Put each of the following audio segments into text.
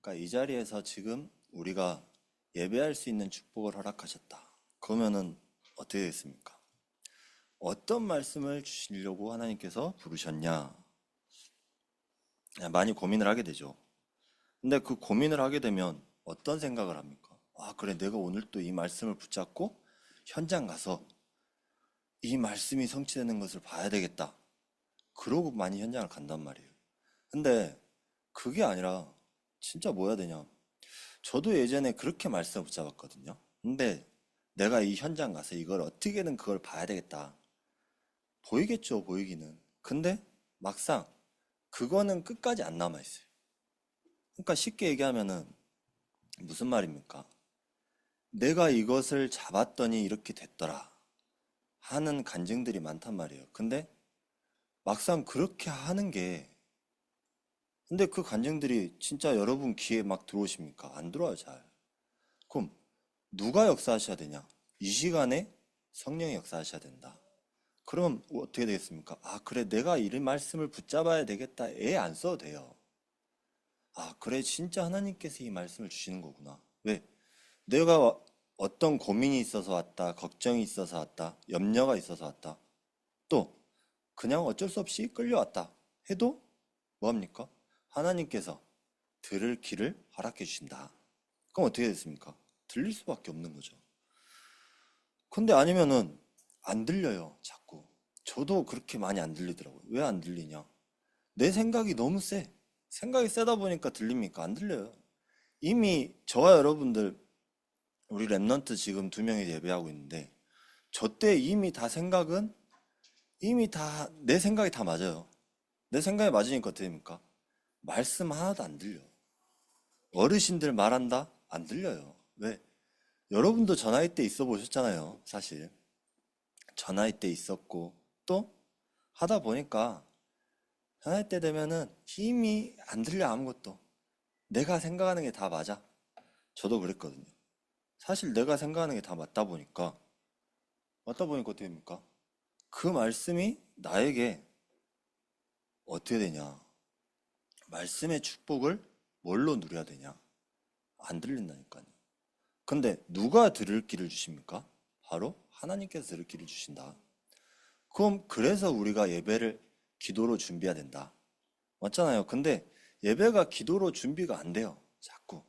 그러니까 이 자리에서 지금 우리가 예배할 수 있는 축복을 허락하셨다. 그러면은 어떻게 되겠습니까? 어떤 말씀을 주시려고 하나님께서 부르셨냐? 많이 고민을 하게 되죠. 근데 그 고민을 하게 되면 어떤 생각을 합니까? 아, 그래, 내가 오늘 또 이 말씀을 붙잡고 현장 가서 이 말씀이 성취되는 것을 봐야 되겠다. 그러고 많이 현장을 간단 말이에요. 근데 그게 아니라 진짜 뭐 해야 되냐? 저도 예전에 그렇게 말씀을 붙잡았거든요. 근데 내가 이 현장 가서 이걸 어떻게든 그걸 봐야 되겠다. 보이겠죠, 보이기는. 근데 막상 그거는 끝까지 안 남아있어요. 그러니까 쉽게 얘기하면은 무슨 말입니까? 내가 이것을 잡았더니 이렇게 됐더라 하는 간증들이 많단 말이에요. 근데 막상 그렇게 하는 게 근데 그 간증들이 진짜 여러분 귀에 막 들어오십니까? 안 들어와요, 잘. 그럼 누가 역사하셔야 되냐? 이 시간에 성령이 역사하셔야 된다. 그럼 어떻게 되겠습니까? 아, 그래, 내가 이 말씀을 붙잡아야 되겠다. 애 안 써도 돼요. 아, 그래, 진짜 하나님께서 이 말씀을 주시는 거구나. 왜? 내가 어떤 고민이 있어서 왔다, 걱정이 있어서 왔다, 염려가 있어서 왔다. 또, 그냥 어쩔 수 없이 끌려왔다. 해도 뭐합니까? 하나님께서 들을 귀를 허락해 주신다. 그럼 어떻게 됐습니까? 들릴 수밖에 없는 거죠. 근데 아니면은 안 들려요, 자꾸. 저도 그렇게 많이 안 들리더라고요. 왜 안 들리냐? 내 생각이 너무 세. 생각이 세다 보니까 들립니까? 안 들려요. 이미 저와 여러분들, 우리 랩넌트 지금 두 명이 예배하고 있는데, 저 때 이미 다 생각은, 이미 다, 내 생각이 다 맞아요. 내 생각이 맞으니까 어떻게 됩니까? 말씀 하나도 안 들려. 어르신들 말한다? 안 들려요. 왜? 여러분도 저 나이 때 있어 보셨잖아요, 사실. 저 나이 때 있었고, 또 하다 보니까 저 나이 때 되면은 힘이 안 들려, 아무것도. 내가 생각하는 게 다 맞아. 저도 그랬거든요. 사실 내가 생각하는 게 다 맞다 보니까 어떻게 됩니까? 그 말씀이 나에게 어떻게 되냐? 말씀의 축복을 뭘로 누려야 되냐? 안 들린다니까요. 근데 누가 들을 길을 주십니까? 바로 하나님께서 들을 길을 주신다. 그럼 그래서 우리가 예배를 기도로 준비해야 된다. 맞잖아요. 근데 예배가 기도로 준비가 안 돼요. 자꾸.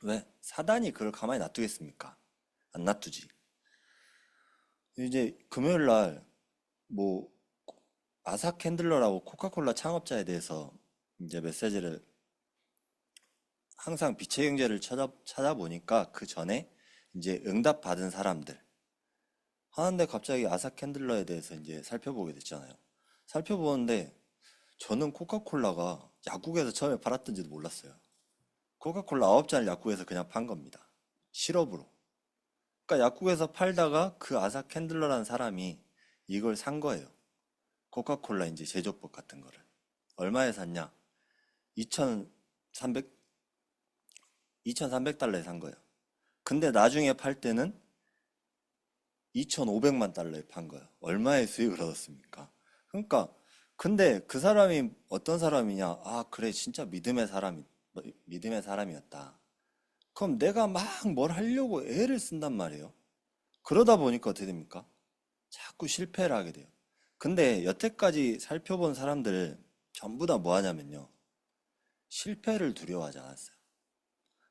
왜? 사단이 그걸 가만히 놔두겠습니까? 안 놔두지. 이제 금요일 날 뭐 아사 캔들러라고 코카콜라 창업자에 대해서 이제 메시지를 항상 빛의 경제를 찾아보니까 그 전에 이제 응답 받은 사람들 하는데 갑자기 아사 캔들러에 대해서 이제 살펴보게 됐잖아요. 살펴보는데 저는 코카콜라가 약국에서 처음에 팔았던지도 몰랐어요. 코카콜라 9잔을 약국에서 그냥 판 겁니다. 시럽으로. 그러니까 약국에서 팔다가 그 아사 캔들러라는 사람이 이걸 산 거예요. 코카콜라 이제 제조법 같은 거를. 얼마에 샀냐? 2,300, 2,300달러에 산 거예요. 근데 나중에 팔 때는 2,500만 달러에 판 거예요. 얼마의 수익을 얻었습니까? 그러니까 근데 그 사람이 어떤 사람이냐? 아, 그래, 진짜 믿음의 사람이었다. 그럼 내가 막 뭘 하려고 애를 쓴단 말이에요. 그러다 보니까 어떻게 됩니까? 자꾸 실패를 하게 돼요. 근데 여태까지 살펴본 사람들 전부 다 뭐 하냐면요. 실패를 두려워하지 않았어요.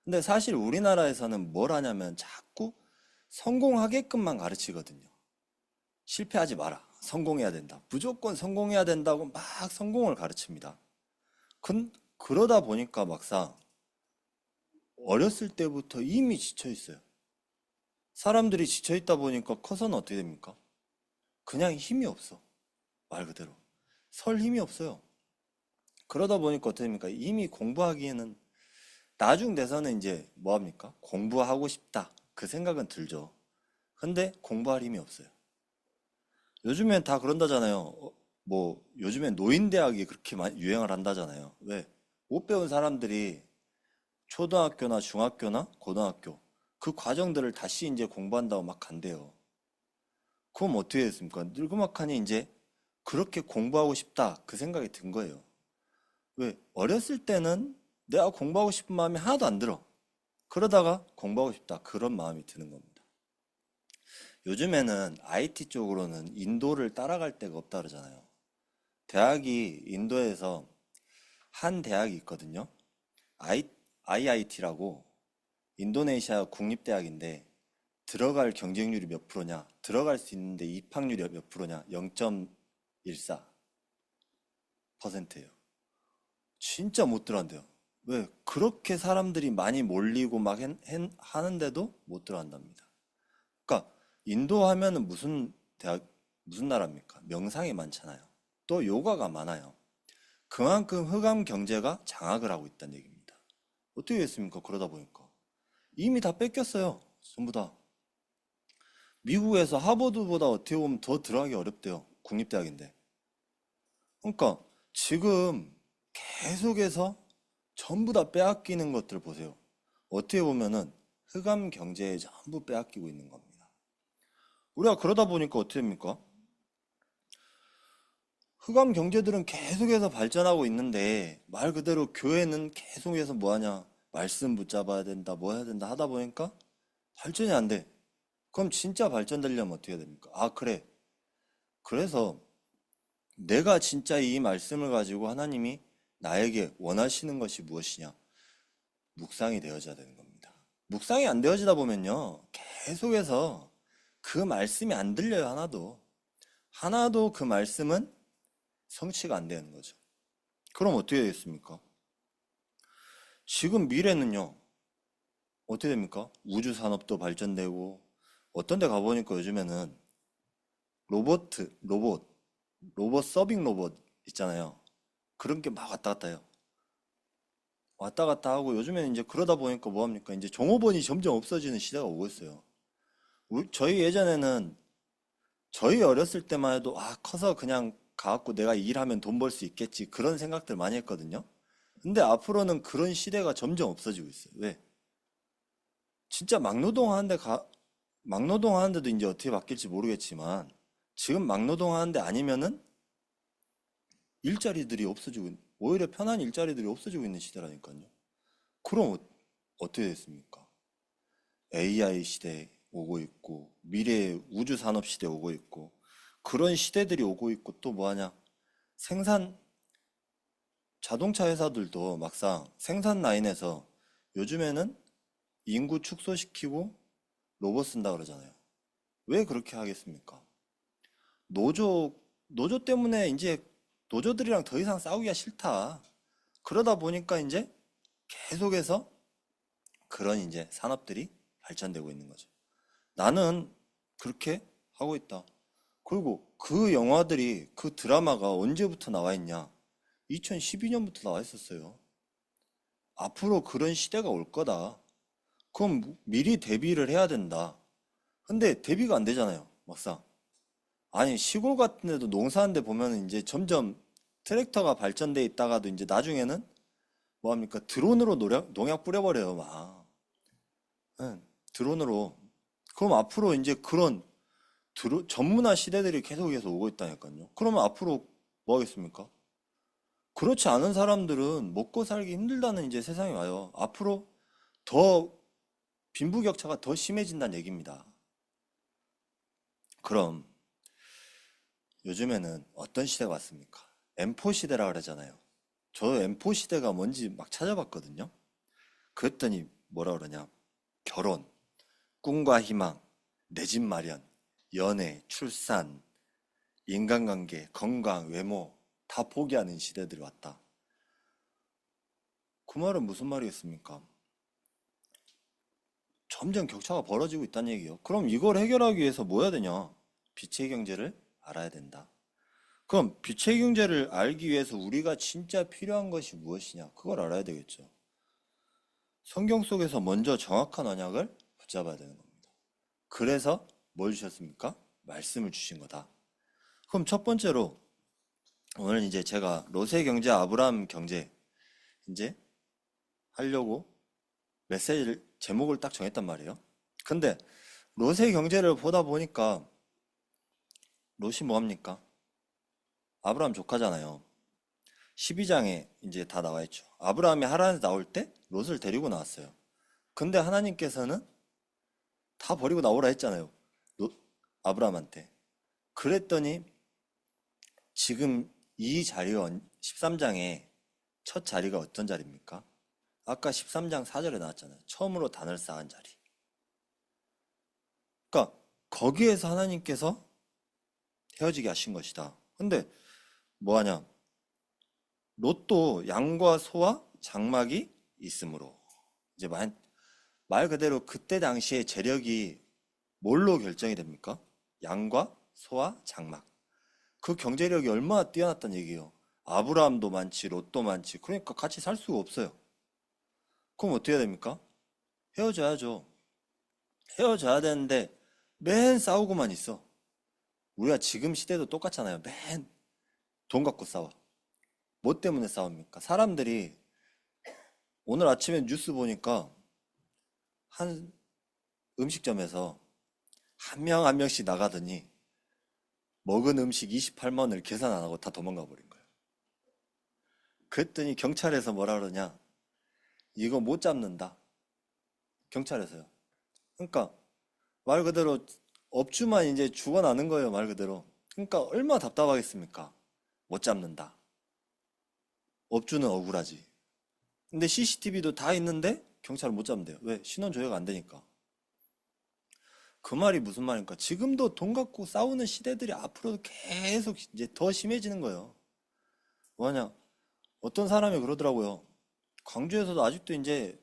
근데 사실 우리나라에서는 뭘 하냐면 자꾸 성공하게끔만 가르치거든요. 실패하지 마라. 성공해야 된다. 무조건 성공해야 된다고 막 성공을 가르칩니다. 그러다 보니까 막상 어렸을 때부터 이미 지쳐 있어요. 사람들이 지쳐 있다 보니까 커서는 어떻게 됩니까? 그냥 힘이 없어. 말 그대로. 설 힘이 없어요. 그러다 보니까 어떻게 됩니까? 이미 공부하기에는 나중 돼서는 이제 뭐 합니까? 공부하고 싶다. 그 생각은 들죠. 근데 공부할 힘이 없어요. 요즘엔 다 그런다잖아요. 뭐 요즘엔 노인대학이 그렇게 많이 유행을 한다잖아요. 왜? 못 배운 사람들이 초등학교나 중학교나 고등학교 그 과정들을 다시 이제 공부한다고 막 간대요. 그럼 어떻게 됐습니까? 늙그막하니 이제 그렇게 공부하고 싶다 그 생각이 든 거예요. 왜? 어렸을 때는 내가 공부하고 싶은 마음이 하나도 안 들어. 그러다가 공부하고 싶다. 그런 마음이 드는 겁니다. 요즘에는 IT 쪽으로는 인도를 따라갈 데가 없다 그러잖아요. 대학이 인도에서 한 대학이 있거든요. IIT라고 인도네시아 국립대학인데 들어갈 경쟁률이 몇 프로냐? 들어갈 수 있는데 입학률이 몇 프로냐? 0.14%예요. 진짜 못 들어간대요. 왜? 그렇게 사람들이 많이 몰리고 막 하는데도 못 들어간답니다. 그러니까 인도 하면은 무슨 대학, 무슨 나라입니까? 명상이 많잖아요. 또 요가가 많아요. 그만큼 흑암 경제가 장악을 하고 있다는 얘기입니다. 어떻게 됐습니까? 그러다 보니까. 이미 다 뺏겼어요. 전부 다. 미국에서 하버드보다 어떻게 보면 더 들어가기 어렵대요. 국립대학인데. 그러니까 지금 계속해서 전부 다 빼앗기는 것들 보세요. 어떻게 보면은 흑암 경제에 전부 빼앗기고 있는 겁니다. 우리가 그러다 보니까 어떻게 됩니까? 흑암 경제들은 계속해서 발전하고 있는데 말 그대로 교회는 계속해서 뭐 하냐? 말씀 붙잡아야 된다, 뭐 해야 된다 하다 보니까 발전이 안 돼. 그럼 진짜 발전되려면 어떻게 해야 됩니까? 아, 그래. 그래서 내가 진짜 이 말씀을 가지고 하나님이 나에게 원하시는 것이 무엇이냐? 묵상이 되어져야 되는 겁니다. 묵상이 안 되어지다 보면요. 계속해서 그 말씀이 안 들려요, 하나도. 하나도 그 말씀은 성취가 안 되는 거죠. 그럼 어떻게 되겠습니까? 지금 미래는요, 어떻게 됩니까? 우주 산업도 발전되고, 어떤 데 가보니까 요즘에는 로봇, 로봇, 로봇 서빙 로봇 있잖아요. 그런 게 막 왔다 갔다 해요. 왔다 갔다 하고 요즘에는 이제 그러다 보니까 뭐 합니까? 이제 종업원이 점점 없어지는 시대가 오고 있어요. 저희 예전에는 저희 어렸을 때만 해도 아, 커서 그냥 가갖고 내가 일하면 돈 벌 수 있겠지. 그런 생각들 많이 했거든요. 근데 앞으로는 그런 시대가 점점 없어지고 있어요. 왜? 진짜 막노동 하는데도 이제 어떻게 바뀔지 모르겠지만 지금 막노동 하는데 아니면은 일자리들이 없어지고 오히려 편한 일자리들이 없어지고 있는 시대라니까요. 그럼 어떻게 됐습니까? AI 시대 오고 있고 미래의 우주 산업 시대 오고 있고 그런 시대들이 오고 있고 또 뭐하냐? 생산 자동차 회사들도 막상 생산 라인에서 요즘에는 인구 축소시키고 로봇 쓴다 그러잖아요. 왜 그렇게 하겠습니까? 노조 노조 때문에 이제 노조들이랑 더 이상 싸우기가 싫다. 그러다 보니까 이제 계속해서 그런 이제 산업들이 발전되고 있는 거죠. 나는 그렇게 하고 있다. 그리고 그 영화들이, 그 드라마가 언제부터 나와 있냐? 2012년부터 나와 있었어요. 앞으로 그런 시대가 올 거다. 그럼 미리 대비를 해야 된다. 근데 대비가 안 되잖아요, 막상. 아니, 시골 같은 데도 농사하는 데 보면은 이제 점점 트랙터가 발전돼 있다가도 이제 나중에는 뭐 합니까? 드론으로 농약 뿌려버려요, 막. 응, 드론으로. 그럼 앞으로 이제 그런 전문화 시대들이 계속해서 오고 있다니까요. 그러면 앞으로 뭐 하겠습니까? 그렇지 않은 사람들은 먹고 살기 힘들다는 이제 세상이 와요. 앞으로 더 빈부격차가 더 심해진다는 얘기입니다. 그럼 요즘에는 어떤 시대가 왔습니까? M4 시대라 그러잖아요. 저 M4 시대가 뭔지 막 찾아봤거든요. 그랬더니 뭐라 그러냐? 결혼, 꿈과 희망, 내 집 마련, 연애, 출산, 인간관계, 건강, 외모 다 포기하는 시대들이 왔다. 그 말은 무슨 말이겠습니까? 점점 격차가 벌어지고 있다는 얘기예요. 그럼 이걸 해결하기 위해서 뭐 해야 되냐? 빛의 경제를 알아야 된다. 그럼 빛의 경제를 알기 위해서 우리가 진짜 필요한 것이 무엇이냐? 그걸 알아야 되겠죠. 성경 속에서 먼저 정확한 언약을 붙잡아야 되는 겁니다. 그래서 뭘 주셨습니까? 말씀을 주신 거다. 그럼 첫 번째로 오늘 이제 제가 로세 경제, 아브라함 경제 이제 하려고 메시지를 제목을 딱 정했단 말이에요. 근데 롯의 경제를 보다 보니까 롯이 뭐합니까? 아브라함 조카잖아요. 12장에 이제 다 나와 있죠. 아브라함이 하란에서 나올 때 롯을 데리고 나왔어요. 근데 하나님께서는 다 버리고 나오라 했잖아요. 아브라함한테. 그랬더니 지금 이 자리가 13장에 첫 자리가 어떤 자리입니까? 아까 13장 4절에 나왔잖아요. 처음으로 단을 쌓은 자리. 그러니까 거기에서 하나님께서 헤어지게 하신 것이다. 근데 뭐하냐? 롯도 양과 소와 장막이 있으므로 이제 말 그대로 그때 당시에 재력이 뭘로 결정이 됩니까? 양과 소와 장막. 그 경제력이 얼마나 뛰어났단 얘기예요. 아브라함도 많지, 롯도 많지. 그러니까 같이 살 수가 없어요. 그럼 어떻게 해야 됩니까? 헤어져야죠. 헤어져야 되는데 맨 싸우고만 있어. 우리가 지금 시대도 똑같잖아요. 맨 돈 갖고 싸워. 뭐 때문에 싸웁니까? 사람들이 오늘 아침에 뉴스 보니까 한 음식점에서 한 명 한 명씩 나가더니 먹은 음식 28만 원을 계산 안 하고 다 도망가 버린 거예요. 그랬더니 경찰에서 뭐라 그러냐? 이거 못 잡는다. 경찰에서요. 그러니까 말 그대로 업주만 이제 죽어나는 거예요, 말 그대로. 그러니까 얼마나 답답하겠습니까? 못 잡는다. 업주는 억울하지. 근데 CCTV도 다 있는데 경찰은 못 잡는데요. 왜? 신원 조회가 안 되니까. 그 말이 무슨 말입니까? 지금도 돈 갖고 싸우는 시대들이 앞으로 계속 이제 더 심해지는 거예요. 뭐냐? 어떤 사람이 그러더라고요. 광주에서도 아직도 이제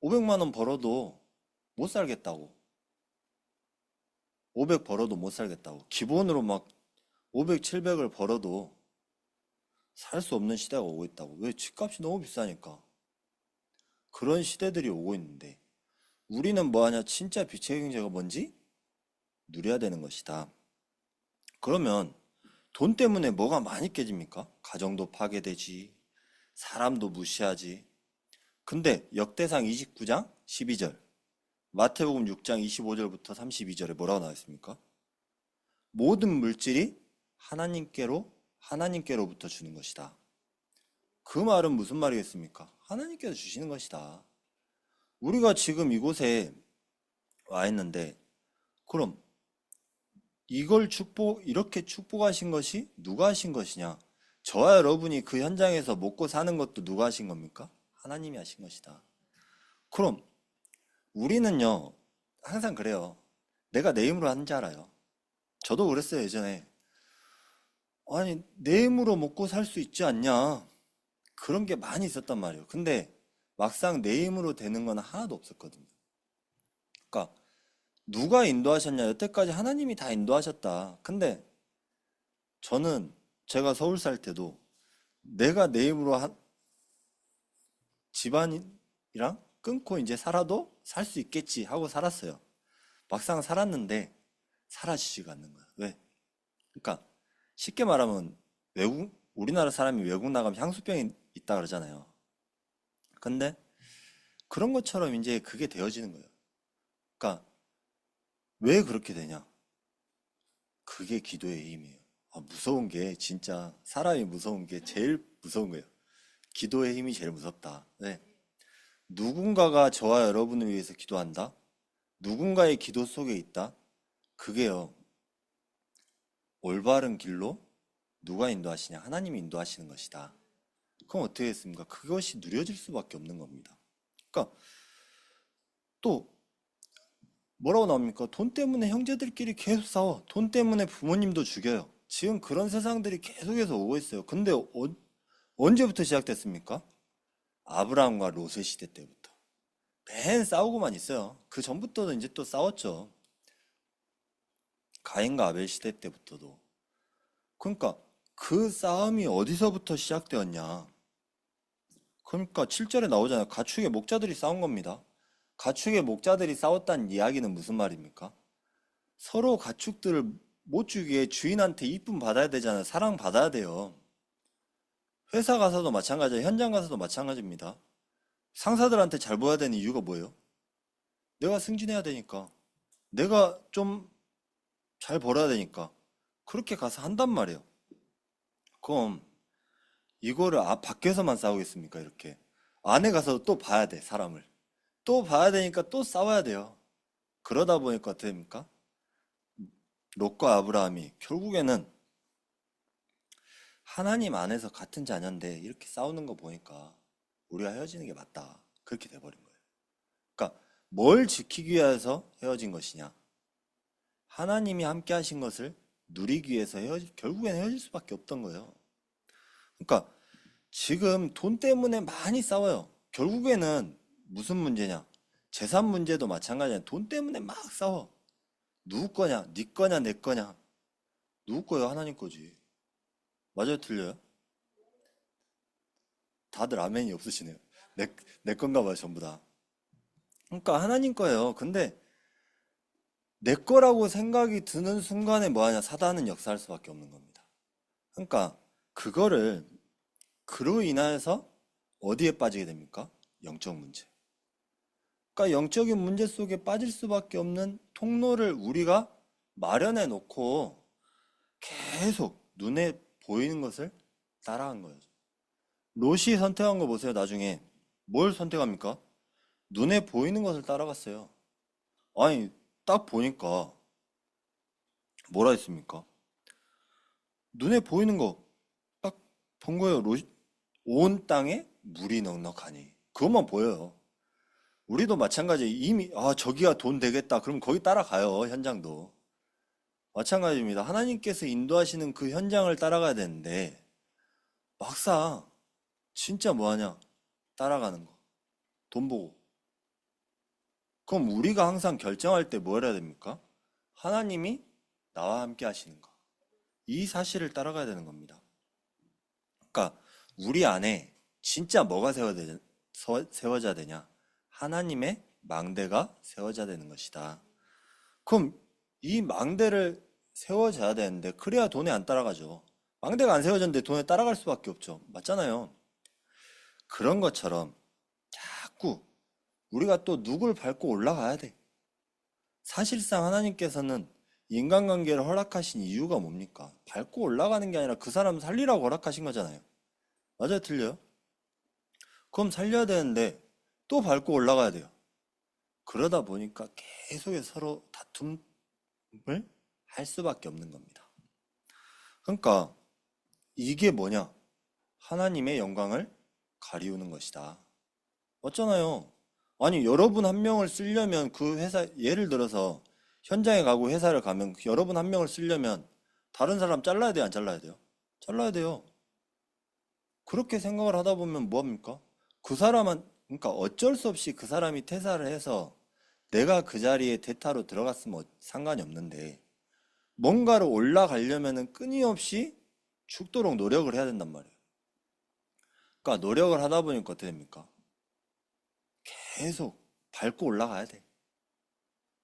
500만 원 벌어도 못 살겠다고. 500 벌어도 못 살겠다고. 기본으로 막 500, 700을 벌어도 살 수 없는 시대가 오고 있다고. 왜? 집값이 너무 비싸니까. 그런 시대들이 오고 있는데 우리는 뭐하냐? 진짜 빛의 경제가 뭔지 누려야 되는 것이다. 그러면 돈 때문에 뭐가 많이 깨집니까? 가정도 파괴되지, 사람도 무시하지. 근데 역대상 29장 12절, 마태복음 6장 25절부터 32절에 뭐라고 나와 있습니까? 모든 물질이 하나님께로부터 주는 것이다. 그 말은 무슨 말이겠습니까? 하나님께서 주시는 것이다. 우리가 지금 이곳에 와 있는데, 그럼 이렇게 축복하신 것이 누가 하신 것이냐? 저와 여러분이 그 현장에서 먹고 사는 것도 누가 하신 겁니까? 하나님이 하신 것이다. 그럼 우리는요, 항상 그래요. 내가 내 힘으로 하는 줄 알아요. 저도 그랬어요, 예전에. 아니, 내 힘으로 먹고 살 수 있지 않냐? 그런 게 많이 있었단 말이에요. 근데 막상 내 힘으로 되는 건 하나도 없었거든요. 그러니까 누가 인도하셨냐? 여태까지 하나님이 다 인도하셨다. 근데 저는 제가 서울 살 때도 내가 내 힘으로 집안이랑 끊고 이제 살아도 살 수 있겠지 하고 살았어요. 막상 살았는데 사라지지가 않는 거야. 왜? 그러니까 쉽게 말하면 우리나라 사람이 외국 나가면 향수병이 있다 그러잖아요. 근데 그런 것처럼 이제 그게 되어지는 거예요. 그러니까 왜 그렇게 되냐? 그게 기도의 힘이에요. 무서운 게 진짜 사람이 무서운 게 제일 무서운 거예요. 기도의 힘이 제일 무섭다. 네. 누군가가 저와 여러분을 위해서 기도한다? 누군가의 기도 속에 있다? 그게요. 올바른 길로 누가 인도하시냐? 하나님이 인도하시는 것이다. 그럼 어떻게 했습니까? 그것이 누려질 수밖에 없는 겁니다. 그러니까 또 뭐라고 나옵니까? 돈 때문에 형제들끼리 계속 싸워. 돈 때문에 부모님도 죽여요. 지금 그런 세상들이 계속해서 오고 있어요. 근데 언제부터 시작됐습니까? 아브라함과 롯의 시대 때부터. 맨 싸우고만 있어요. 그 전부터도 이제 또 싸웠죠. 가인과 아벨 시대 때부터도. 그러니까 그 싸움이 어디서부터 시작되었냐? 그러니까 7절에 나오잖아요. 가축의 목자들이 싸운 겁니다. 가축의 목자들이 싸웠다는 이야기는 무슨 말입니까? 서로 가축들을 못 주기에 주인한테 이쁨 받아야 되잖아요. 사랑 받아야 돼요. 회사 가서도 마찬가지예요. 현장 가서도 마찬가지입니다. 상사들한테 잘 보여야 되는 이유가 뭐예요? 내가 승진해야 되니까. 내가 좀 잘 벌어야 되니까. 그렇게 가서 한단 말이에요. 그럼 이거를 밖에서만 싸우겠습니까? 이렇게. 안에 가서 또 봐야 돼, 사람을. 또 봐야 되니까 또 싸워야 돼요. 그러다 보니까 어떻게 됩니까? 롯과 아브라함이 결국에는 하나님 안에서 같은 자녀인데 이렇게 싸우는 거 보니까 우리가 헤어지는 게 맞다. 그렇게 돼버린 거예요. 그러니까 뭘 지키기 위해서 헤어진 것이냐? 하나님이 함께 하신 것을 누리기 위해서 결국엔 헤어질 수밖에 없던 거예요. 그러니까 지금 돈 때문에 많이 싸워요. 결국에는 무슨 문제냐? 재산 문제도 마찬가지야. 돈 때문에 막 싸워. 누구 거냐? 네 거냐? 내 거냐? 누구 거요? 하나님 거지. 맞아요? 틀려요? 다들 아멘이 없으시네요. 내, 내 건가 봐요, 전부 다. 그러니까 하나님 거예요. 근데 내 거라고 생각이 드는 순간에 뭐하냐? 사단은 역사할 수밖에 없는 겁니다. 그러니까 그거를 그로 인하여서 어디에 빠지게 됩니까? 영적 문제. 그러니까 영적인 문제 속에 빠질 수밖에 없는 통로를 우리가 마련해 놓고 계속 눈에 보이는 것을 따라한 거예요. 롯이 선택한 거 보세요, 나중에. 뭘 선택합니까? 눈에 보이는 것을 따라갔어요. 아니, 딱 보니까 뭐라 했습니까? 눈에 보이는 거 딱 본 거예요. 온 땅에 물이 넉넉하니. 그것만 보여요. 우리도 마찬가지. 이미 저기가 돈 되겠다. 그럼 거기 따라가요. 현장도. 마찬가지입니다. 하나님께서 인도하시는 그 현장을 따라가야 되는데 막상 진짜 뭐하냐? 따라가는 거. 돈 보고. 그럼 우리가 항상 결정할 때 뭐 해야 됩니까? 하나님이 나와 함께 하시는 거. 이 사실을 따라가야 되는 겁니다. 그러니까 우리 안에 진짜 뭐가 세워져야 되냐? 하나님의 망대가 세워져야 되는 것이다. 그럼 이 망대를 세워져야 되는데 그래야 돈에 안 따라가죠. 망대가 안 세워졌는데 돈에 따라갈 수밖에 없죠. 맞잖아요. 그런 것처럼 자꾸 우리가 또 누굴 밟고 올라가야 돼. 사실상 하나님께서는 인간관계를 허락하신 이유가 뭡니까? 밟고 올라가는 게 아니라 그 사람 살리라고 허락하신 거잖아요. 맞아요? 틀려요? 그럼 살려야 되는데 또 밟고 올라가야 돼요. 그러다 보니까 계속 서로 다툼을 할 수밖에 없는 겁니다. 그러니까 이게 뭐냐? 하나님의 영광을 가리우는 것이다. 맞잖아요. 아니, 여러분 한 명을 쓰려면 그 회사, 예를 들어서 현장에 가고 회사를 가면 여러분 한 명을 쓰려면 다른 사람 잘라야 돼요? 안 잘라야 돼요? 잘라야 돼요. 그렇게 생각을 하다 보면 뭐합니까? 그 사람은, 그러니까 어쩔 수 없이 그 사람이 퇴사를 해서 내가 그 자리에 대타로 들어갔으면 상관이 없는데 뭔가를 올라가려면은 끊임없이 죽도록 노력을 해야 된단 말이에요. 그러니까 노력을 하다 보니까 어떻게 됩니까? 계속 밟고 올라가야 돼.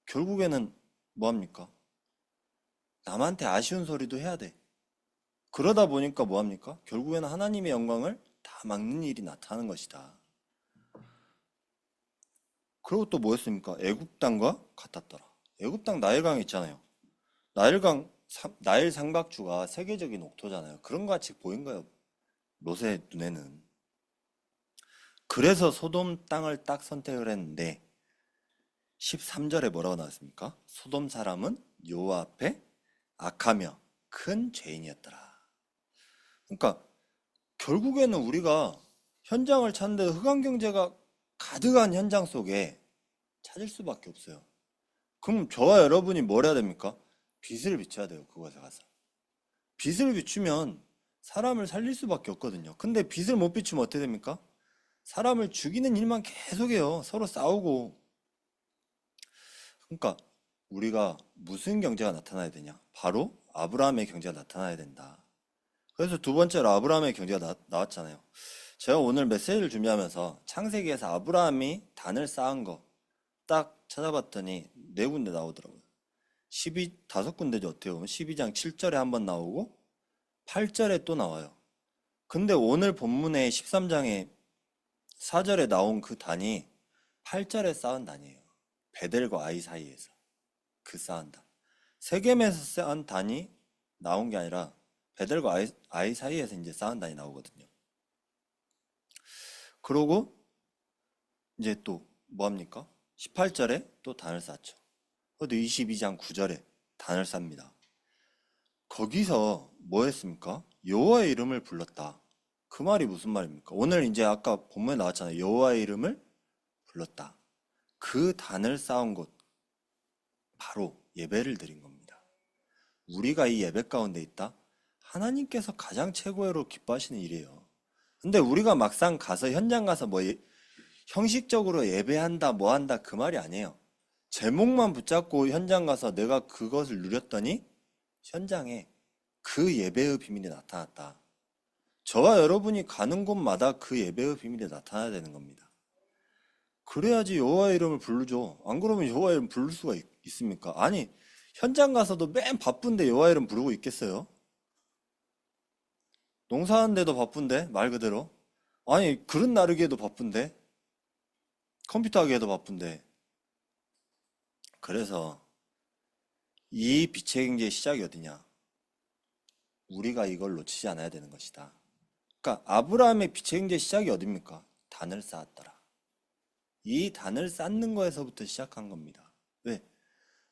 결국에는 뭐합니까? 남한테 아쉬운 소리도 해야 돼. 그러다 보니까 뭐합니까? 결국에는 하나님의 영광을 다 막는 일이 나타나는 것이다. 그리고 또 뭐였습니까? 애굽 땅과 같았더라. 애굽 땅 나일강 있잖아요. 나일강, 나일 상박주가 세계적인 옥토잖아요. 그런 것 같이 보인 거예요. 롯의 눈에는. 그래서 소돔 땅을 딱 선택을 했는데 13절에 뭐라고 나왔습니까? 소돔 사람은 여호와 앞에 악하며 큰 죄인이었더라. 그러니까 결국에는 우리가 현장을 찾는데 흑암 경제가 가득한 현장 속에 찾을 수밖에 없어요. 그럼 저와 여러분이 뭘 해야 됩니까? 빛을 비춰야 돼요. 그곳에 가서. 빛을 비추면 사람을 살릴 수밖에 없거든요. 근데 빛을 못 비추면 어떻게 됩니까? 사람을 죽이는 일만 계속해요. 서로 싸우고. 그러니까 우리가 무슨 경제가 나타나야 되냐? 바로 아브라함의 경제가 나타나야 된다. 그래서 두 번째로 아브라함의 경제가 나왔잖아요. 제가 오늘 메시지를 준비하면서 창세기에서 아브라함이 단을 쌓은 거 딱 찾아봤더니 네 군데 나오더라고요. 5군데죠. 어떻게 보면 12장 7절에 한번 나오고 8절에 또 나와요. 근데 오늘 본문의 13장에 4절에 나온 그 단이 8절에 쌓은 단이에요. 베델과 아이 사이에서 그 쌓은 단. 세겜에서 쌓은 단이 나온 게 아니라 베델과 아이 사이에서 이제 쌓은 단이 나오거든요. 그러고 이제 또 뭐합니까? 18절에 또 단을 쌓죠. 또 22장 9절에 단을 쌉니다. 거기서 뭐 했습니까? 여호와의 이름을 불렀다. 그 말이 무슨 말입니까? 오늘 이제 아까 본문에 나왔잖아요. 여호와의 이름을 불렀다. 그 단을 쌓은 곳, 바로 예배를 드린 겁니다. 우리가 이 예배 가운데 있다? 하나님께서 가장 최고로 기뻐하시는 일이에요. 근데 우리가 막상 가서 현장 가서 뭐 형식적으로 예배한다 뭐 한다 그 말이 아니에요. 제목만 붙잡고 현장 가서 내가 그것을 누렸더니 현장에 그 예배의 비밀이 나타났다. 저와 여러분이 가는 곳마다 그 예배의 비밀이 나타나야 되는 겁니다. 그래야지 여호와의 이름을 부르죠. 안 그러면 여호와의 이름 부를 수가 있습니까? 아니, 현장 가서도 맨 바쁜데 여호와의 이름 부르고 있겠어요? 농사하는데도 바쁜데, 말 그대로. 아니, 그릇 나르기에도 바쁜데, 컴퓨터 하기에도 바쁜데. 그래서 이 빛의 경제의 시작이 어디냐? 우리가 이걸 놓치지 않아야 되는 것이다. 그러니까 아브라함의 빛의 경제의 시작이 어딥니까? 단을 쌓았더라. 이 단을 쌓는 거에서부터 시작한 겁니다. 왜?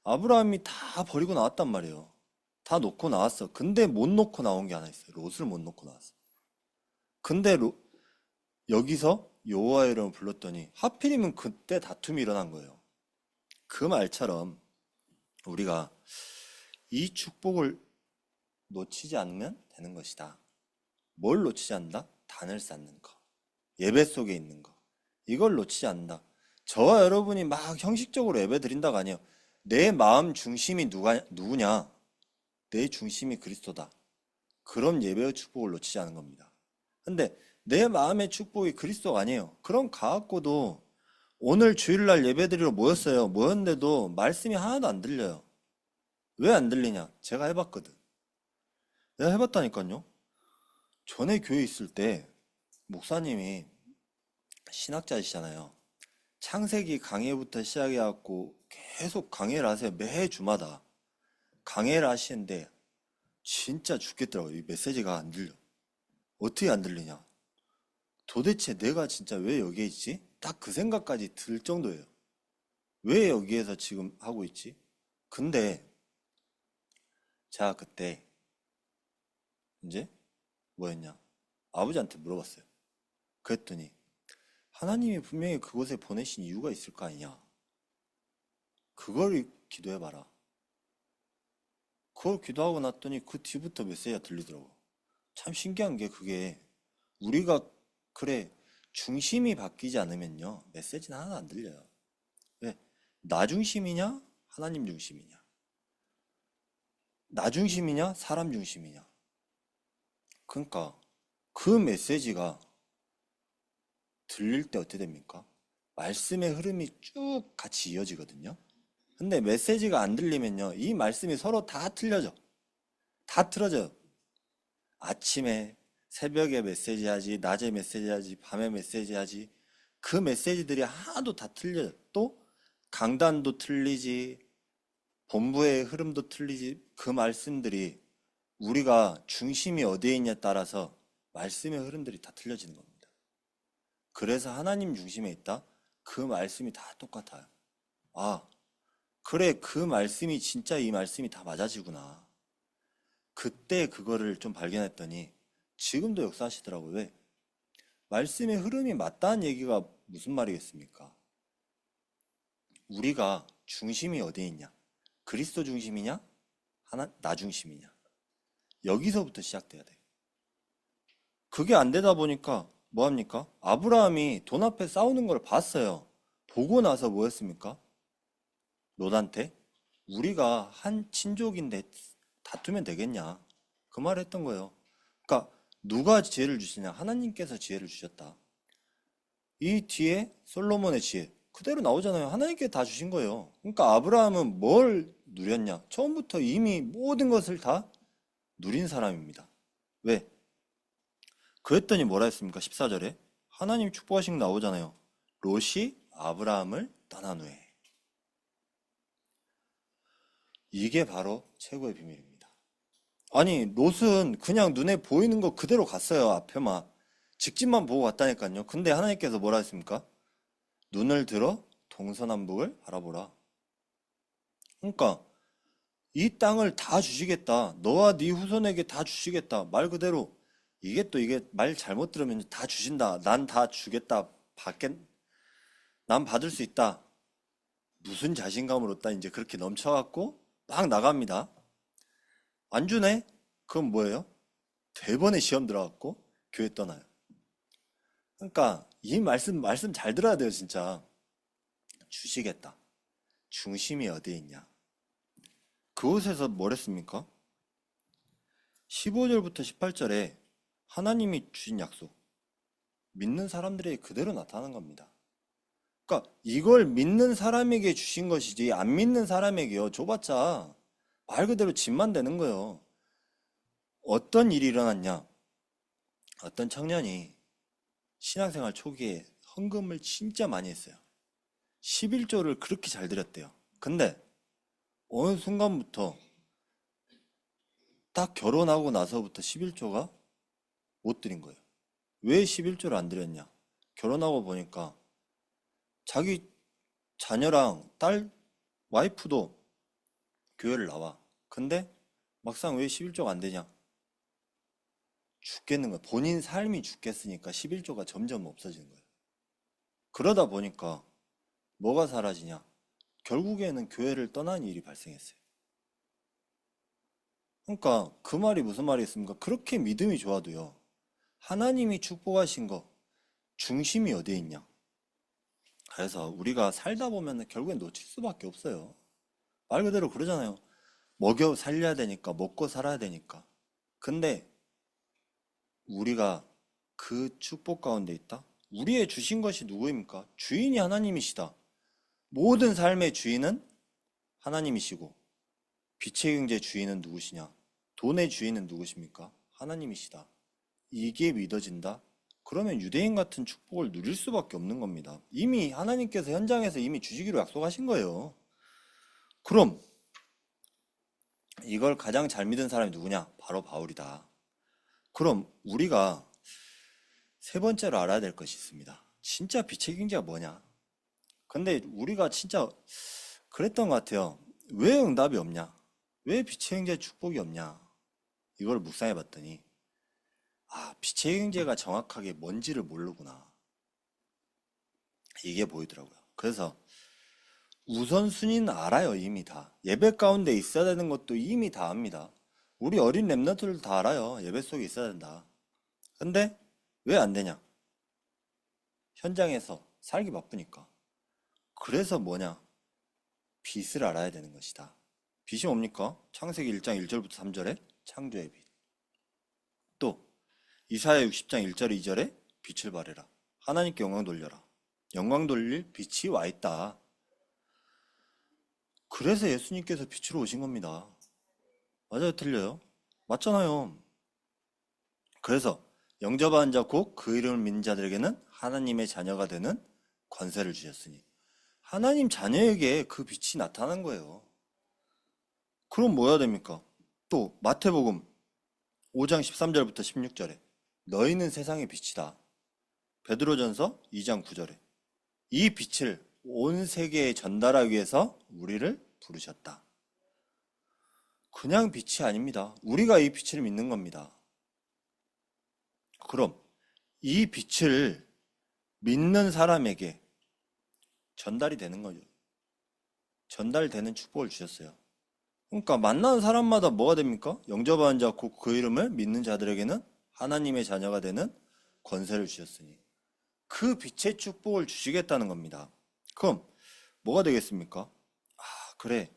아브라함이 다 버리고 나왔단 말이에요. 다 놓고 나왔어. 근데 못 놓고 나온 게 하나 있어요. 롯을 못 놓고 나왔어. 근데 여기서 여호와의 이름을 불렀더니 하필이면 그때 다툼이 일어난 거예요. 그 말처럼 우리가 이 축복을 놓치지 않으면 되는 것이다. 뭘 놓치지 않는다? 단을 쌓는 거. 예배 속에 있는 거. 이걸 놓치지 않는다. 저와 여러분이 막 형식적으로 예배 드린다가 아니에요. 내 마음 중심이 누구냐? 내 중심이 그리스도다. 그런 예배의 축복을 놓치지 않은 겁니다. 근데 내 마음의 축복이 그리스도가 아니에요. 그럼 가갖고도 오늘 주일날 예배드리러 모였어요. 모였는데도 말씀이 하나도 안 들려요. 왜 안 들리냐? 제가 해봤거든. 내가 해봤다니까요. 전에 교회 있을 때 목사님이 신학자이시잖아요. 창세기 강해부터 시작해갖고 계속 강해를 하세요. 매주마다 강해를 하시는데 진짜 죽겠더라고요. 이 메시지가 안 들려. 어떻게 안 들리냐? 도대체 내가 진짜 왜 여기에 있지? 딱 그 생각까지 들 정도예요. 왜 여기에서 지금 하고 있지? 근데 제가 그때 이제 뭐였냐? 아버지한테 물어봤어요. 그랬더니 하나님이 분명히 그곳에 보내신 이유가 있을 거 아니냐? 그걸 기도해봐라. 그걸 기도하고 났더니 그 뒤부터 메시지가 들리더라고. 참 신기한 게 그게 우리가 그래 중심이 바뀌지 않으면요 메시지는 하나도 안 들려요. 왜? 나 중심이냐? 하나님 중심이냐? 나 중심이냐? 사람 중심이냐? 그러니까 그 메시지가 들릴 때 어떻게 됩니까? 말씀의 흐름이 쭉 같이 이어지거든요. 근데 메시지가 안 들리면요 이 말씀이 서로 다 틀려져. 다 틀어져요. 아침에 새벽에 메시지 하지, 낮에 메시지 하지, 밤에 메시지 하지. 그 메시지들이 하나도 다 틀려요. 또 강단도 틀리지, 본부의 흐름도 틀리지. 그 말씀들이 우리가 중심이 어디에 있냐에 따라서 말씀의 흐름들이 다 틀려지는 겁니다. 그래서 하나님 중심에 있다? 그 말씀이 다 똑같아요. 아, 그래, 그 말씀이 진짜 이 말씀이 다 맞아지구나. 그때 그거를 좀 발견했더니 지금도 역사하시더라고요. 왜? 말씀의 흐름이 맞다는 얘기가 무슨 말이겠습니까? 우리가 중심이 어디에 있냐? 그리스도 중심이냐? 나 중심이냐? 여기서부터 시작돼야 돼요. 그게 안 되다 보니까 뭐합니까? 아브라함이 돈 앞에 싸우는 걸 봤어요. 보고 나서 뭐 했습니까? 롯한테 우리가 한 친족인데 다투면 되겠냐? 그 말을 했던 거예요. 그러니까 누가 지혜를 주시냐? 하나님께서 지혜를 주셨다. 이 뒤에 솔로몬의 지혜 그대로 나오잖아요. 하나님께 다 주신 거예요. 그러니까 아브라함은 뭘 누렸냐? 처음부터 이미 모든 것을 다 누린 사람입니다. 왜? 그랬더니 뭐라 했습니까? 14절에 하나님 축복하신 거 나오잖아요. 롯이 아브라함을 떠난 후에. 이게 바로 최고의 비밀입니다. 아니 롯은 그냥 눈에 보이는 거 그대로 갔어요. 앞에만. 직진만 보고 갔다니까요. 근데 하나님께서 뭐라 했습니까? 눈을 들어 동서남북을 바라보라. 그러니까 이 땅을 다 주시겠다. 너와 네 후손에게 다 주시겠다. 말 그대로 이게 말 잘못 들으면 다 주신다. 난 다 주겠다. 난 받을 수 있다. 무슨 자신감으로 딱 이제 그렇게 넘쳐갖고 막 나갑니다. 안 주네? 그럼 뭐예요? 대번에 시험 들어갖고 교회 떠나요. 그러니까 이 말씀 잘 들어야 돼요, 진짜. 주시겠다. 중심이 어디에 있냐? 그곳에서 뭘 했습니까? 15절부터 18절에 하나님이 주신 약속, 믿는 사람들에게 그대로 나타나는 겁니다. 그러니까 이걸 믿는 사람에게 주신 것이지 안 믿는 사람에게요. 줘봤자 말 그대로 짐만 되는 거예요. 어떤 일이 일어났냐? 어떤 청년이 신앙생활 초기에 헌금을 진짜 많이 했어요. 11조를 그렇게 잘 드렸대요. 근데 어느 순간부터 딱 결혼하고 나서부터 11조가 못 드린 거예요. 왜 11조를 안 드렸냐? 결혼하고 보니까 자기 자녀랑 딸, 와이프도 교회를 나와. 근데 막상 왜 11조가 안 되냐? 죽겠는 거야. 본인 삶이 죽겠으니까 11조가 점점 없어지는 거예요. 그러다 보니까 뭐가 사라지냐? 결국에는 교회를 떠나는 일이 발생했어요. 그러니까 그 말이 무슨 말이겠습니까? 그렇게 믿음이 좋아도요. 하나님이 축복하신 거 중심이 어디에 있냐? 그래서 우리가 살다 보면 결국엔 놓칠 수밖에 없어요. 말 그대로 그러잖아요. 먹여 살려야 되니까, 먹고 살아야 되니까. 근데 우리가 그 축복 가운데 있다? 우리의 주신 것이 누구입니까? 주인이 하나님이시다. 모든 삶의 주인은 하나님이시고, 빛의 경제 주인은 누구시냐? 돈의 주인은 누구십니까? 하나님이시다. 이게 믿어진다? 그러면 유대인 같은 축복을 누릴 수밖에 없는 겁니다. 이미 하나님께서 현장에서 이미 주시기로 약속하신 거예요. 그럼 이걸 가장 잘 믿은 사람이 누구냐? 바로 바울이다. 그럼 우리가 세 번째로 알아야 될 것이 있습니다. 진짜 빛의 경제가 뭐냐? 근데 우리가 진짜 그랬던 것 같아요. 왜 응답이 없냐? 왜 빛의 경제 축복이 없냐? 이걸 묵상해 봤더니 빛의 경제가 정확하게 뭔지를 모르구나. 이게 보이더라고요. 그래서 우선순위는 알아요, 이미 다. 예배 가운데 있어야 되는 것도 이미 다 압니다. 우리 어린 랩런트들도 다 알아요. 예배 속에 있어야 된다. 근데 왜 안 되냐? 현장에서 살기 바쁘니까. 그래서 뭐냐? 빛을 알아야 되는 것이다. 빛이 뭡니까? 창세기 1장 1절부터 3절에 창조의 빛. 또 이사야 60장 1절 2절에 빛을 발해라. 하나님께 영광 돌려라. 영광 돌릴 빛이 와 있다. 그래서 예수님께서 빛으로 오신 겁니다. 맞아요, 틀려요? 맞잖아요. 그래서 영접한 자 곧 그 이름을 믿는 자들에게는 하나님의 자녀가 되는 권세를 주셨으니 하나님 자녀에게 그 빛이 나타난 거예요. 그럼 뭐 해야 됩니까? 또 마태복음 5장 13절부터 16절에 너희는 세상의 빛이다. 베드로전서 2장 9절에 이 빛을 온 세계에 전달하기 위해서 우리를 부르셨다. 그냥 빛이 아닙니다. 우리가 이 빛을 믿는 겁니다. 그럼 이 빛을 믿는 사람에게 전달이 되는 거죠. 전달되는 축복을 주셨어요. 그러니까 만나는 사람마다 뭐가 됩니까? 영접하는 자 곧 그 이름을 믿는 자들에게는 하나님의 자녀가 되는 권세를 주셨으니 그 빛의 축복을 주시겠다는 겁니다. 그럼 뭐가 되겠습니까? 그래.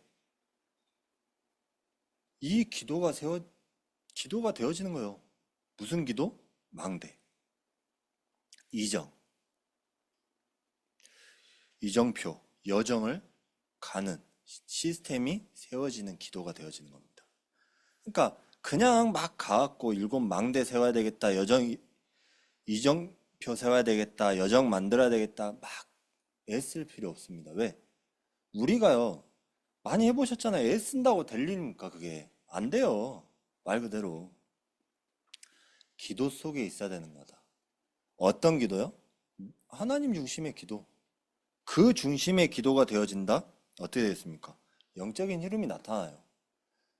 이 기도가 되어지는 거예요. 무슨 기도? 망대. 이정표, 여정을 가는 시스템이 세워지는 기도가 되어지는 겁니다. 그러니까 그냥 막 가갖고 일곱 망대 세워야 되겠다, 이정표 세워야 되겠다, 여정 만들어야 되겠다, 막 애쓸 필요 없습니다. 왜? 우리가요, 많이 해보셨잖아요. 애쓴다고 될 일입니까, 그게? 안 돼요. 말 그대로. 기도 속에 있어야 되는 거다. 어떤 기도요? 하나님 중심의 기도. 그 중심의 기도가 되어진다? 어떻게 되겠습니까? 영적인 흐름이 나타나요.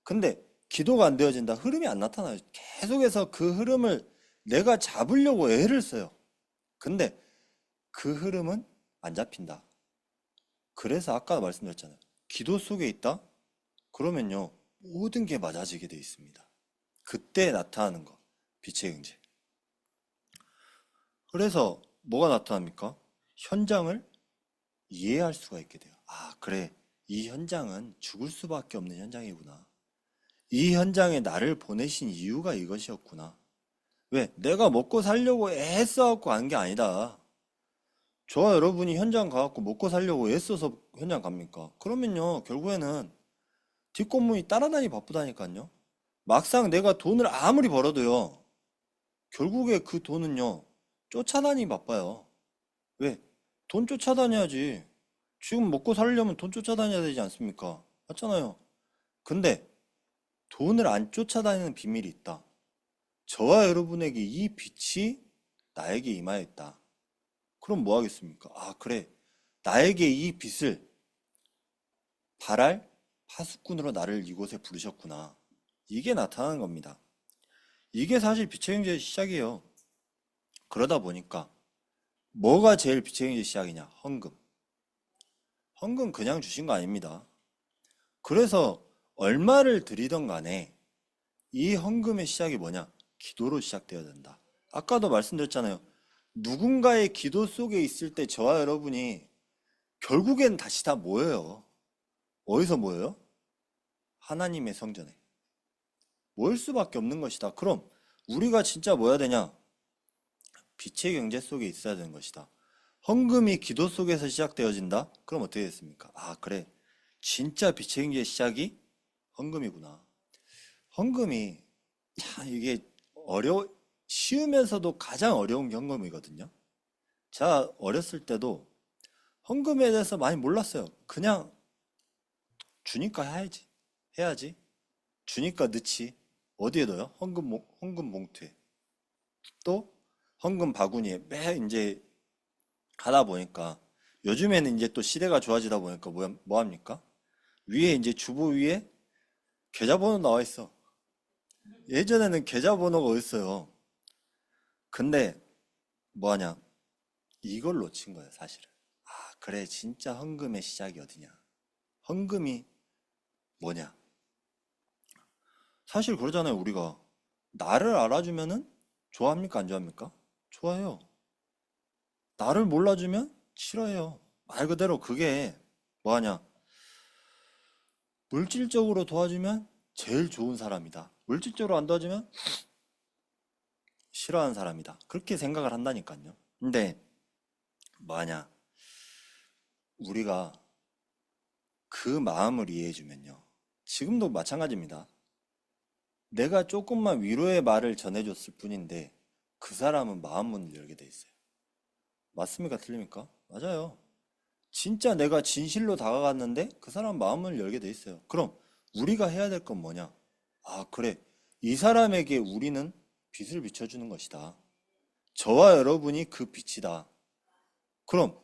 근데 기도가 안 되어진다? 흐름이 안 나타나요. 계속해서 그 흐름을 내가 잡으려고 애를 써요. 근데 그 흐름은 안 잡힌다. 그래서 아까 말씀드렸잖아요. 기도 속에 있다? 그러면요, 모든 게 맞아지게 돼 있습니다. 그때 나타나는 거, 빛의 경제. 그래서 뭐가 나타납니까? 현장을 이해할 수가 있게 돼요. 아, 그래. 이 현장은 죽을 수밖에 없는 현장이구나. 이 현장에 나를 보내신 이유가 이것이었구나. 왜? 내가 먹고 살려고 애써갖고 간 게 아니다. 저와 여러분이 현장 가갖고 먹고 살려고 애써서 현장 갑니까? 그러면요, 결국에는 뒷공문이 따라다니 바쁘다니까요. 막상 내가 돈을 아무리 벌어도요, 결국에 그 돈은요, 쫓아다니 바빠요. 왜? 돈 쫓아다녀야지. 지금 먹고 살려면 돈 쫓아다녀야 되지 않습니까? 맞잖아요. 근데 돈을 안 쫓아다니는 비밀이 있다. 저와 여러분에게 이 빛이 나에게 임하였다. 그럼 뭐 하겠습니까? 아, 그래. 나에게 이 빛을 발할 파수꾼으로 나를 이곳에 부르셨구나. 이게 나타나는 겁니다. 이게 사실 빛의 경제의 시작이에요. 그러다 보니까 뭐가 제일 빛의 경제의 시작이냐? 헌금. 헌금 그냥 주신 거 아닙니다. 그래서 얼마를 드리던 간에 이 헌금의 시작이 뭐냐? 기도로 시작되어야 된다. 아까도 말씀드렸잖아요. 누군가의 기도 속에 있을 때 저와 여러분이 결국엔 다시 다 모여요. 어디서 모여요? 하나님의 성전에. 모일 수밖에 없는 것이다. 그럼 우리가 진짜 뭐야 되냐? 빛의 경제 속에 있어야 되는 것이다. 헌금이 기도 속에서 시작되어진다? 그럼 어떻게 됐습니까? 아, 그래. 진짜 빛의 경제의 시작이 헌금이구나. 헌금이 참 이게 쉬우면서도 가장 어려운 경험이거든요. 제가 어렸을 때도 헌금에 대해서 많이 몰랐어요. 그냥 주니까 해야지. 해야지. 주니까 넣지. 어디에 넣어요? 헌금 봉투에. 또 헌금 바구니에 매 이제 하다 보니까 요즘에는 이제 또 시대가 좋아지다 보니까 뭐 합니까? 위에 이제 주보 위에 계좌번호 나와 있어. 예전에는 계좌번호가 어딨어요. 근데 뭐 하냐? 이걸 놓친 거예요, 사실은. 아, 그래. 진짜 헌금의 시작이 어디냐? 헌금이 뭐냐? 사실 그러잖아요, 우리가. 나를 알아주면은 좋아합니까? 안 좋아합니까? 좋아해요. 나를 몰라주면 싫어해요. 말 그대로 그게 뭐하냐? 물질적으로 도와주면 제일 좋은 사람이다. 물질적으로 안 도와주면 싫어하는 사람이다. 그렇게 생각을 한다니까요. 근데 뭐하냐? 우리가 그 마음을 이해해주면요. 지금도 마찬가지입니다. 내가 조금만 위로의 말을 전해줬을 뿐인데 그 사람은 마음 문을 열게 돼 있어요. 맞습니까? 틀립니까? 맞아요. 진짜 내가 진실로 다가갔는데 그 사람 마음을 열게 돼 있어요. 그럼 우리가 해야 될 건 뭐냐? 아, 그래. 이 사람에게 우리는 빛을 비춰주는 것이다. 저와 여러분이 그 빛이다. 그럼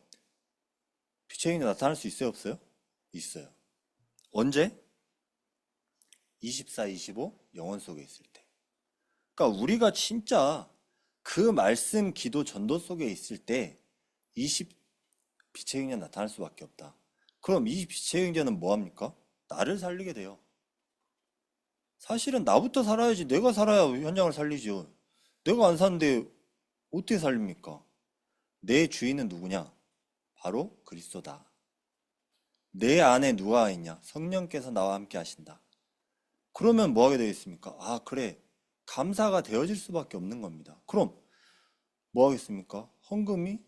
빛의 힘이 나타날 수 있어요? 없어요? 있어요. 언제? 24, 25 영혼 속에 있을 때. 그러니까 우리가 진짜 그 말씀, 기도, 전도 속에 있을 때 20 빛의 형제 나타날 수밖에 없다. 그럼 이 빛의 형제는 뭐합니까? 나를 살리게 돼요. 사실은 나부터 살아야지. 내가 살아야 현장을 살리죠. 내가 안 사는데 어떻게 살립니까? 내 주인은 누구냐? 바로 그리스도다. 내 안에 누가 있냐? 성령께서 나와 함께 하신다. 그러면 뭐 하게 되겠습니까? 아, 그래. 감사가 되어질 수밖에 없는 겁니다. 그럼 뭐 하겠습니까? 헌금이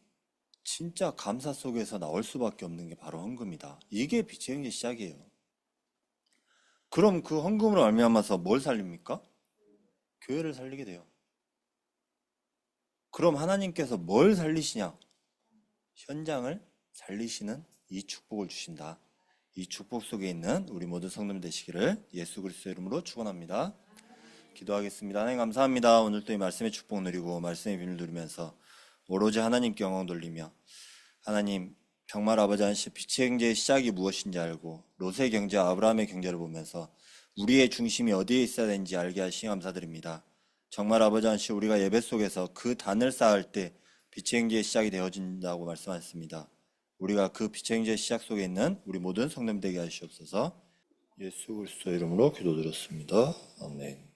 진짜 감사 속에서 나올 수밖에 없는 게 바로 헌금이다. 이게 빛의 형제 시작이에요. 그럼 그 헌금으로 말미암아서 뭘 살립니까? 교회를 살리게 돼요. 그럼 하나님께서 뭘 살리시냐? 현장을 살리시는 이 축복을 주신다. 이 축복 속에 있는 우리 모두 성도님 되시기를 예수 그리스도의 이름으로 축원합니다. 기도하겠습니다. 하나님 감사합니다. 오늘 또 이 말씀의 축복 누리고 말씀의 비밀 누리면서 오로지 하나님께 영광 돌리며 하나님 정말 아버지 하나님 빛의 경제의 시작이 무엇인지 알고 롯의 경제와 아브라함의 경제를 보면서 우리의 중심이 어디에 있어야 되는지 알게 하시니 감사드립니다. 정말 아버지 하나님 우리가 예배 속에서 그 단을 쌓을 때 빛의 경제의 시작이 되어진다고 말씀하셨습니다. 우리가 그 빛의 경제의 시작 속에 있는 우리 모든 성도님 되게 하시옵소서. 예수 그리스도 이름으로 기도드렸습니다. 아멘.